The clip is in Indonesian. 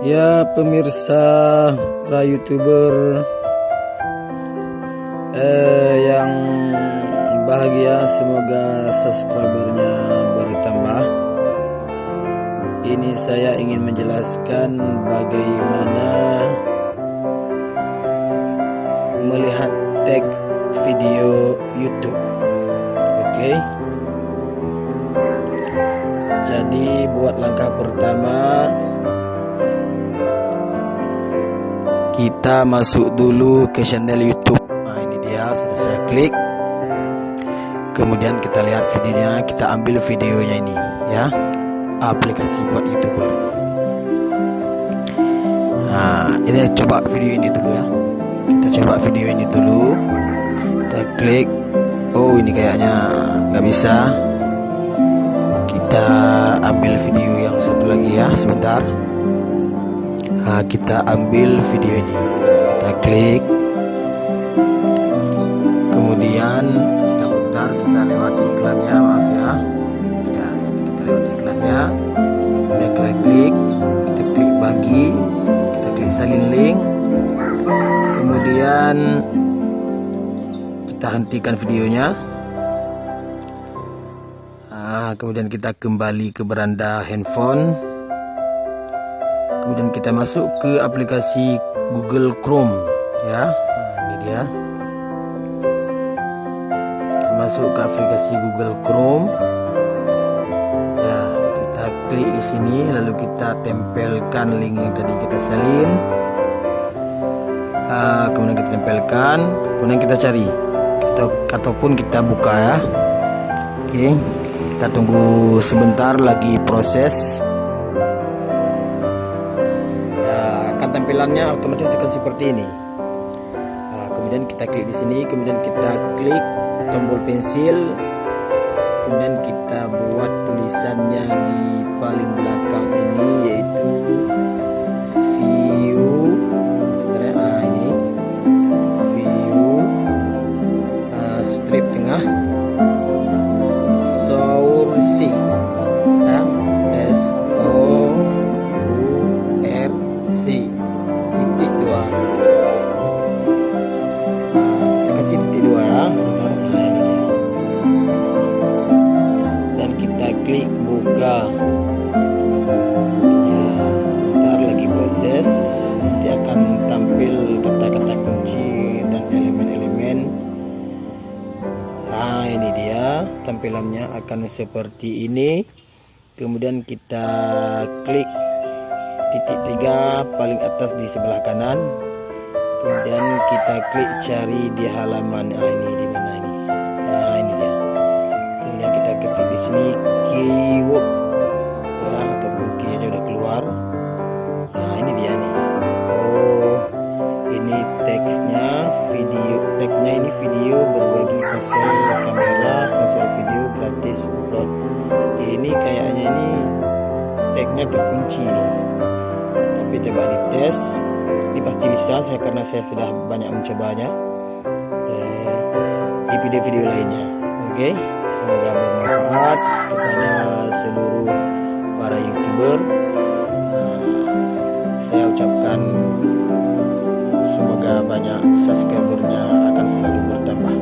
Ya pemirsa, para YouTuber yang bahagia, semoga subscribernya bertambah. Ini saya ingin menjelaskan bagaimana melihat tag video YouTube. Oke. Jadi buat langkah pertama, kita masuk dulu ke channel YouTube. Nah, ini dia, sudah saya klik. Kemudian kita lihat videonya, kita ambil videonya ini ya. Aplikasi buat YouTuber. Nah, ini coba video ini dulu ya. Kita coba video ini dulu. Kita klik. Oh, ini kayaknya nggak bisa. Kita ambil video yang satu lagi ya, sebentar. Nah, kita ambil video ini, kita klik, kemudian kita putar, kita lewati iklannya, maaf ya, kita lewati iklannya, kemudian kita klik bagi, kita klik salin link, kemudian kita hentikan videonya. Nah, kemudian kita kembali ke beranda handphone. Kemudian kita masuk ke aplikasi Google Chrome ya. Nah, ini dia. Kita masuk ke aplikasi Google Chrome. Ya, kita klik di sini, lalu kita tempelkan link yang tadi kita salin. Kemudian kita tempelkan, kemudian kita cari, ataupun kita buka ya. Oke, kita tunggu sebentar lagi proses. Tampilannya otomatis akan seperti ini. Nah, kemudian kita klik di sini, kemudian kita klik tombol pensil, kemudian kita buat tulisannya di paling belakang ini, yaitu view. Ini view strip tengah source ya, SOURC titik 2. Kita kasih titik 2 ya, sebentar. Nah, ini dia. Dan kita klik buka. Ya, sebentar lagi proses. Nanti akan tampil kata-kata kunci dan elemen-elemen. Nah, ini dia tampilannya akan seperti ini. Kemudian kita klik titik 3 paling atas di sebelah kanan. Kemudian kita klik cari di halaman. Ini di mana ini? Nah, ini dia. Kemudian kita ketik di sini keyword ya, ataupun key-nya udah keluar. Nah, ini dia nih. Oh, ini teksnya video. Tagnya ini video berbagi ponsel kamera, ponsel video gratis upload. Ini kayaknya ini tagnya terkunci nih. Tapi coba dites, ini pasti bisa karena saya sudah banyak mencobanya di video-video lainnya. Oke, semoga bermanfaat kepada seluruh para YouTuber. Saya ucapkan semoga banyak subscribernya akan selalu bertambah.